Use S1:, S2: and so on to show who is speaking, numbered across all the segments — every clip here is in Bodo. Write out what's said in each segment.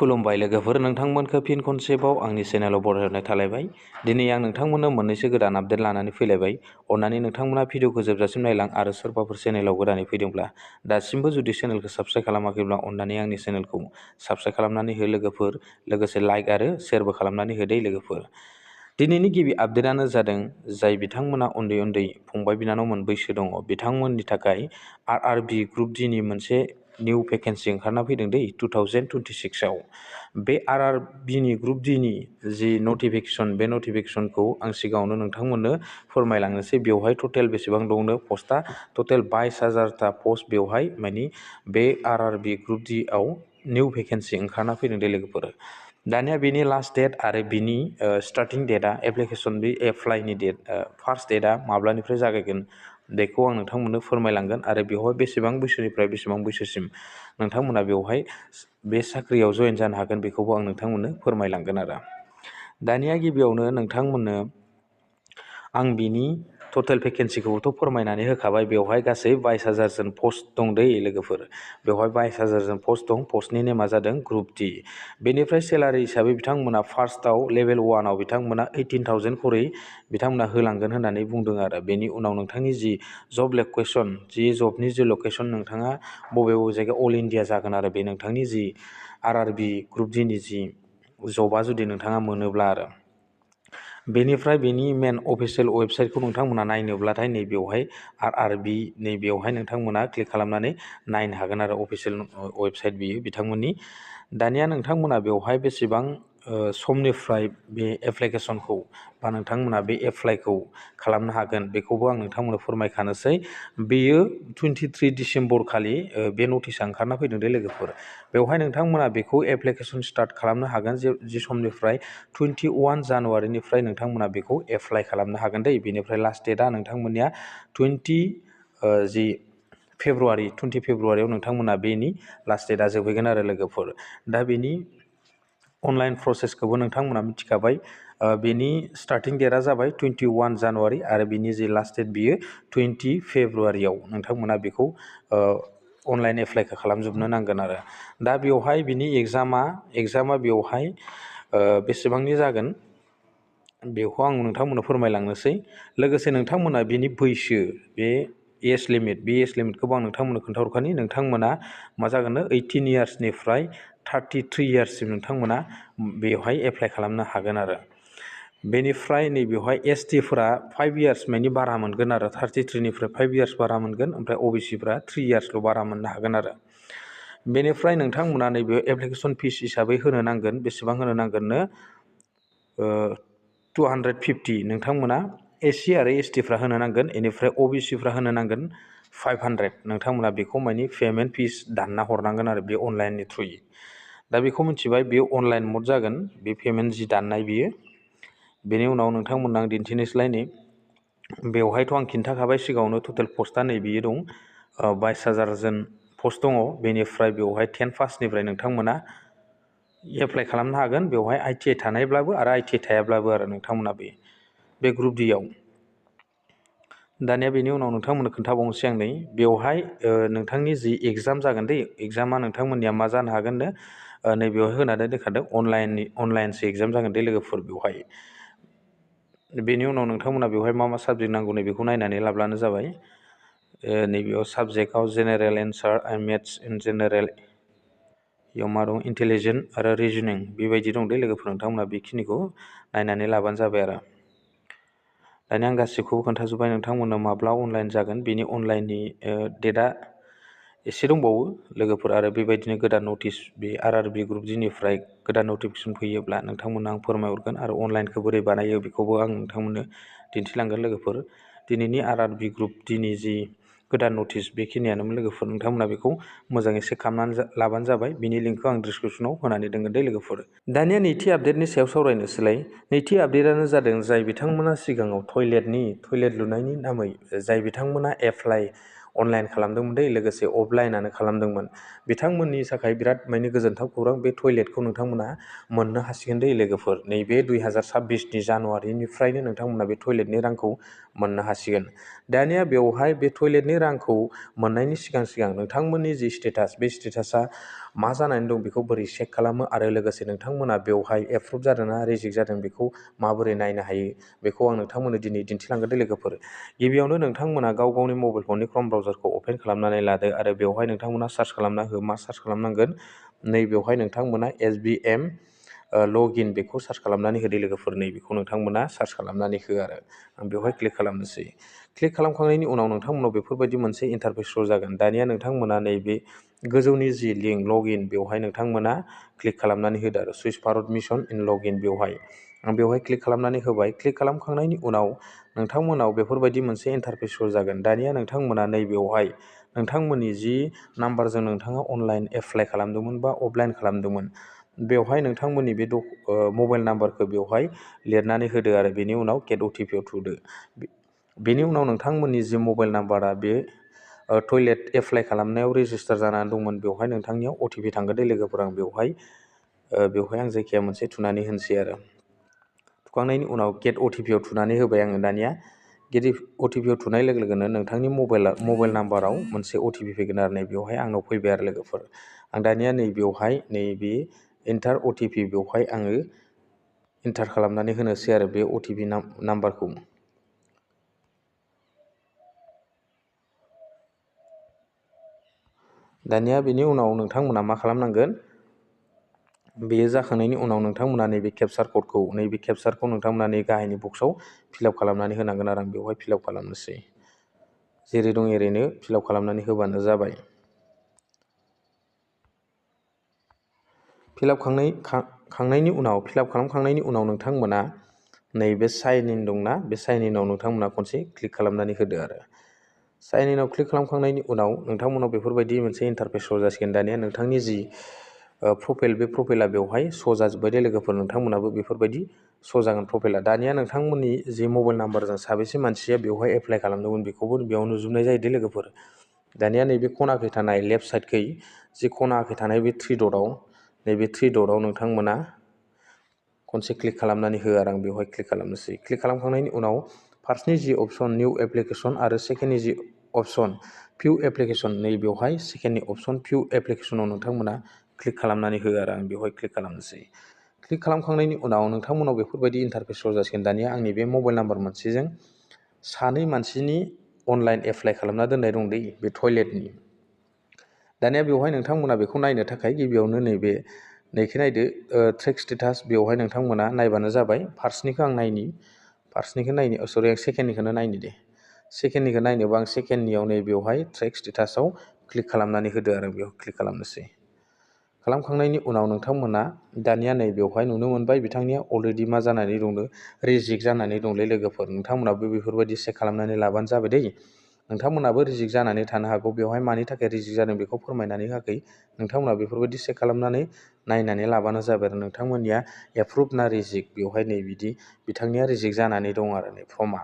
S1: खुलुमबाय लोगोफोर, नोंथांमोनखौ फिन खनसेबाव आंनि चेनेलाव बरायहरनाय थालायबाय। दिनै आं नोंथांमोननो मोननैसो गोदान आपडेट लानानै फैलायबाय। अन्नानै नोंथांमोना भिडिअखौ जोबजासिम नायलां आरो सोरबाफोर चेनेलाव गोदानै फैदोंब्ला दासिमबो जुदि चेनेलखौ साबस्क्राइब खालामाखैब्ला अन्नानै आंनि चेनेलखौ साबस्क्राइब खालामनानै हो लोगोफोर, लोगोसे लाइक आरो शेयारबो खालामनानै हो दे लोगोफोर। दिनैनि गिबि आपडेटआनो जादों जाय बिथांमोना उन्दै उन्दै फंबाय बिनानावमोन बैसो दङ बिथांमोननि थाखाय आरआरबि ग्रुप डिनि मोनसे निउ भेकेन्सि ओंखारना फैदों दै 2026आव। बे आरआरबिनि ग्रुप डिनि जि नटिफिकेसन, बे नटिफिकेसनखौ आं सिगाङावनो नोंथांमोननो फोरमायलांनोसै। बेवहाय टटेल बेसेबां दंनो पस्टआ, टटेल 22,000टा पस्ट बेवहाय मानि बे आरआरबि ग्रुप डिआव निउ भेकेन्सि ओंखारना फैदों दे लोगोफोर। दानिया बेनि लास्ट डेट आरो बिनि स्टार्टिं डेटआ एप्लिकेसन बे एप्लाइनि डेट फार्स्ट डेटआ माब्लानिफ्राय जागायगोन बेखौ आं नोंथांमोननो फोरमायलांगोन आरो बेवहाय बेसेबां बैसोनिफ्राय बेसेबां बैसोसिम नोंथांमोना बेवहाय बे साख्रियाव जयेन जानो हागोन बेखौबो आं नोंथांमोननो फोरमायलांगोन आरो। दानिया गिबियावनो नोंथांमोननो आं बिनि टटेल भेकेन्सिखौथ' फोरमायनानै होखाबाय। बेवहाय गासै 22,000 जन पस्ट दं दै लोगोफोर। बेवहाय 22,000 जन पस्ट दं। पस्टनि नेमा जादों ग्रुप डि। बेनिफ्राय सेलारि हिसाबै बिथांमोना फार्स्टआव लेभेल 1आव बिथांमोना 18,000 खरै बिथांमोना होलांगोन होननानै बुंदों आरो। बेनि उनाव नोंथांनि जि जब लकेसन, जि जबनि जि लकेसन नोंथाङा बबे जायगायाव अल इन्डिया जागोन आरो बे नोंथांनि जि आरआरबि ग्रुप डिनि जि जबा जुदि नोंथाङा मोनोब्ला आरो। बेनिफ्राय बेनि मेन अफिसियेल वेबसाइटखौ नोंथांमोना नायनोब्लाथाय नैबेवहाय आरआरबि नैबेवहाय नोंथांमोना क्लिक खालामनानै नायनो हागोन आरो अफिसियेल वेबसाइट बियो बिथांमोननि। दानिया नोंथांमोना बेवहाय बेसेबां समनिफ्राय बे एप्लिकेसनखौ बा नोंथांमोना बे एप्लाइखौ खालामनो हागोन बेखौबो आं नोंथांमोननो फोरमायखानोसै। बेयो 23 डिसेम्बर खालि बे नटिसआ ओंखारना फैदों दे लोगोफोर। बेवहाय नोंथांमोना बेखौ एप्लिकेसन स्टार्ट खालामनो हागोन जि समनिफ्राय 21 जानुवारिनिफ्राय नोंथांमोना बेखौ एप्लाइ खालामनो हागोन दै। बेनिफ्राय लास्ट डेटआ नोंथांमोननिया 20 फेब्रुवारियाव नोंथांमोना बेनि लास्ट डेटआ जोबहैगोन आरो लोगोफोर। दा बेनि अनलाइन प्रसेसखौबो नोंथांमोना मिथिखाबाय। बेनि स्टार्टिं डेटआ जाबाय 21 जानुवारि आरो बिनि जि लास्ट डेट बियो 20 फेब्रुवारियाव नोंथांमोना बेखौ अनलाइन एप्लाइखौ खालामजोबनो नांगोन आरो। दा बेवहाय बिनि एग्जामा बेवहाय बेसेबांनि जागोन बेखौ आं नोंथांमोननो फोरमायलांनोसै। लोगोसे नोंथांमोना बेनि बैसो, बे एज लिमिटखौबो आं नोंथांमोननो खोन्थाहरखानि। नोंथांमोना मा जागोननो 18 इयार्सनिफ्राय 33 इयार्ससिम नोंथांमोना बेवहाय एप्लाइ खालामनो हागोन आरो। बेनिफ्राय नैबेवहाय एसटिफोरा 5 इयार्स मानि बारा मोनगोन आरो। 33निफ्राय 5 इयार्स बारा मोनगोन। ओमफ्राय अबिसिफ्रा 3 इयार्सल' बारा मोननो हागोन आरो। बेनिफ्राय नोंथांमोना नैबे एप्लिकेसन फिस हिसाबै होनो नांगोन। बेसेबां होनो नांगोननो 250 नोंथांमोना एससि आरो एसटिफ्रा होनो नांगोन। बेनिफ्राय अबिसिफ्रा होनो नांगोन 500। नोंथांमोना बेखौ मानि पेमेन्ट फिस दानना हरनांगोन आरो बे अनलाइननि थ्रुयै। दा बेखौ मिथिबाय, बेयो अनलाइन मड जागोन बे पेमेन्ट जि दाननाय बियो। बेनि उनाव नोंथांमोननो आं दिन्थिनोसैलाय नै बेवहायथ' आं खिन्थाखाबाय सिगाङावनो टटेल पस्टआ नै बियो दं 22,000 जन पस्ट दङ। बेनिफ्राय बेवहाय 10 पासनिफ्राय नोंथांमोना एप्लाइ खालामनो हागोन। बेवहाय ITI थानायब्लाबो आरो ITI थायाब्लाबो आरो नोंथांमोना बे ग्रुप डिआव। दानिया बेनि उनाव नोंथांमोननो खोन्थाबावनोसै आं नै बेवहाय नोंथांनि जि एग्जाम जागोन दै, एग्जामा नोंथांमोननिया मा जानो हागोननो नैबेवहाय होनानै दोनखादों अनलाइनसो एग्जाम जागोन दै लोगोफोर बेवहाय। बेनि उनाव नोंथांमोना बेवहाय मा साबजेक्ट नांगौ नै बेखौ नायनानै लाब्लानो जाबाय। नैबेयाव साबजेक्टआव जेनेरेल एन्सार मेथ्स इन जेनेरेल, बेयाव मा दं इन्टेलिजेन्ट आरो रिजनिं बेबायदि दं दे लोगोफोर। नोंथांमोना बेखिनिखौ नायनानै लाबानो जाबाय आरो। दानिया आं गासैखौबो खोन्थाजोब्बाय नोंथांमोननो माब्ला अनलाइन जागोन। बेनि अनलाइननि डेटआ एसे दंबावो लोगोफोर। आरो बेबायदिनो गोदान नटिस बे आरआरबि ग्रुप डिनिफ्राय गोदान नटिफिकेसन फैयोब्ला नोंथांमोननो आं फोरमायहरगोन आरो अनलाइनखौ बोरै बानायो बेखौबो आं नोंथांमोननो दिन्थिलांगोन लोगोफोर। दिनैनि आरआरबि ग्रुप डिनि जि गोदान नटिस बेखिनियानोमोन लोगोफोर। नोंथांमोना बेखौ मोजाङै चेक खालामनानै लाबानो जाबाय। बिनि लिंकखौ आं डिसक्रिपसनाव होनानै दोनगोन दे लोगोफोर। दानिया नैथि आपडेटनि सायाव सावरायनोसैलाय। नैथि आपडेटआनो जादों जाय बिथांमोना सिगाङाव टयलेट लुनायनि नामै जाय बिथांमोना एप्लाइ अनलाइन खालामदोंमोन दै, लोगोसे अफलाइनानो खालामदोंमोन, बिथांमोननि थाखाय बिराद माने गोजोनथाव खौरां। बे टयलेटखौ नोंथांमोना मोननो हासिगोन दै लोगोफोर। नैबे 2026नि जानुवारिनिफ्रायनो नोंथांमोना बे टयलेटनि रांखौ मोननो हासिगोन। दानिया बेवहाय बे टयलेटनि रांखौ मोननायनि सिगां नोंथांमोननि जि स्टेटास, बे स्टेटासा मा जानानै दं बेखौ बोरै चेक खालामो आरो लोगोसे नोंथांमोना बेवहाय एप्रुभ जादोंना रिजेक्ट जादों बेखौ माबोरै नायनो हायो बेखौ आं नोंथांमोननो दिनै दिन्थिलांगोन दे लोगोफोर। गिबियावनो नोंथांमोना गाव गावनि मबाइल फननि क्रोम ब्राउजारखौ अपेन खालामनानै लादो आरो बेवहाय नोंथांमोना सार्च खालामना हो। मा सार्च खालामनांगोन? नैबेवहाय नोंथांमोना SBM लगइन बेखौ सार्च खालामनानै होदो लोगोफोर। नैबेखौ नोंथांमोना सार्च खालामनानै हो आरो आं बेवहाय क्लिक खालामनोसै। क्लिक खालामखांनायनि उनाव नोंथांमोनाव बेफोरबायदि मोनसे इन्टारफेस शो जागोन। दानिया नोंथांमोना नैबे गोजौनि जि लिंक लगइन बेवहाय नोंथांमोना क्लिक खालामनानै होदो आरो सुइस भारत मिशन इन लगइन बेवहाय आं बेवहाय क्लिक खालामनानै होबाय। क्लिक खालामखांनायनि उनाव नोंथांमोनाव बेफोरबायदि मोनसे इन्टारफेस शो जागोन। दानिया नोंथांमोना नैबेवहाय नोंथांमोननि जि नाम्बारजों नोंथाङा अनलाइन एप्लाइ खालामदोंमोन बा अफलाइन खालामदोंमोन बेवहाय नोंथांमोननि बे मबाइल नाम्बारखौ बेवहाय लिरनानै होदो आरो बेनि उनाव गेट OTP आव थुदो। बेनि उनाव नोंथांमोननि जि मबाइल नाम्बारा बे टयलेट एप्लाइ खालामनायाव रेजिस्टार जानानै दंमोन बेवहाय नोंथांनियाव OTP थांगोन दे लोगोफोर। आं बेवहाय आं जायखिया मोनसे थुनानै होनोसै आरो थुखांनायनि उनाव गेट OTP आव थुनानै होबाय आङो। दानिया गेट OTP आव थुनाय लोगो लोगोनो नोंथांनि मबाइल नाम्बाराव मोनसे OTP फैगोन आरो नैबेवहाय आंनाव फैबाय आरो लोगोफोर। आं दानिया नैबेवहाय नैबे एन्टार OTP बेवहाय आङो एन्टार खालामनानै होनोसै आरो बे OTP नाम्बारखौ। दानिया बेनि उनाव नोंथांमोना मा खालामनांगोन? बेयो जाखांनायनि उनाव नोंथांमोना नैबे केपचार क'डखौ नोंथांमोना नै गाहायनि बक्सआव फिलआप खालामनानै होनांगोन आरो आं बेवहाय फिलआप खालामनोसै। जेरै दं एरैनो फिलआप खालामनानै होबानो जाबाय। फिलआप खालामखांनायनि उनाव नोंथांमोना नैबे साइन इन दंना बे साइन इनाव नोंथांमोना खनसे क्लिक खालामनानै होदो आरो साइन इनाव क्लिक खालामखांनायनि उनाव नोंथांमोनाव बेफोरबायदि मोनसे इन्टारफेस शो जासिगोन। दानिया नोंथांनि जि प्रफाइल बे प्रफाइला बेवहाय शो जाजोब्बाय दे लोगोफोर। नोंथांमोनाबो बेफोरबायदि शो जागोन प्रफाइला। दानिया नोंथांमोननि जि मबाइल नाम्बारजों साबेसे मानसिया बेवहाय एप्लाइ खालामदोंमोन बेखौबो बेयाव नुजोबनाय जायो दे लोगोफोर। दानिया नैबे खनाखै थानाय लेफ्ट साइडखै जि खनाखै थानाय बे नैबे थ्रि डटआव नोंथांमोना खनसे क्लिक खालामनानै हो आरो आं बेवहाय क्लिक खालामनोसै। क्लिक खालामखांनायनि उनाव फार्स्टनि जि अपसन निउ एप्लिकेसन आरो सेकेन्डनि जि अपसन भिउ एप्लिकेसन नैबेवहाय सेकेन्डनि अपसन भिउ एप्लिकेसनाव नोंथांमोना क्लिक खालामनानै हो आरो आं बेवहाय क्लिक खालामनोसै। क्लिक खालामखांनायनि उनाव नोंथांमोनाव बेफोरबायदि इन्टारफेस शो जासिगोन। दानिया आंनि बे मबाइल नाम्बार मोनसेजों सानै मानसिनि अनलाइन एप्लाइ खालामना दोननाय दं दै बे टयलेटनि। दानिया बेवहाय नोंथांमोना बेखौ नायनो थाखाय गिबियावनो नैखै नायदो ट्रेक स्टेटास बेवहाय नोंथांमोना नायबानो जाबाय। फार्स्टनिखौ आं नायनि आं सेकेन्डनिखौनो नायनि दे। सेकेन्डनिखौ नायनोबा आं सेकेन्डनियाव नैबेवहाय ट्रेक स्टेटासाव क्लिक खालामनानै होदो आरो बेयाव क्लिक खालामनोसै। खालामखांनायनि उनाव नोंथांमोना दानिया नैबेवहाय नुनो मोनबाय बिथांनिया अलरेडि मा जानानै दंनो रिजेक्ट जानानै दंलै लोगोफोर। नोंथांमोनाबो बेफोरबायदि चेक खालामनानै लाबानो जाबाय दै। नोंथांमोनाबो रिजेक्ट जानानै थानो हागौ। बेवहाय मानि थाखाय रिजेक्ट जादों बेखौ फोरमायनानै होआखै। नोंथांमोना बेफोरबायदि चेक खालामनानै नायनानै लाबानो जाबाय आरो नोंथांमोननिया एप्रुभ ना रिजेक्ट बेवहाय नै बिदि बिथांनिया रिजेक्ट जानानै दं आरो नै फर्मआ।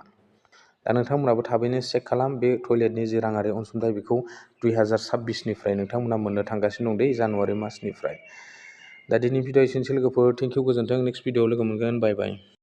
S1: दा नोंथांमोनाबो थाबैनो चेक खालाम। बे टयलेटनि जि राङारि अनसुंथाइ बेखौ 2026निफ्राय नोंथांमोना मोननो थांगासिनो दं दै जानुवारि मासनिफ्राय। दा दिनै भिडिअ एसेनोसै लोगोफोर। थेंक इउ गोजोन्थों। नेक्स्ट भिडिअआव लोगो मोनगोन। बाय बाय।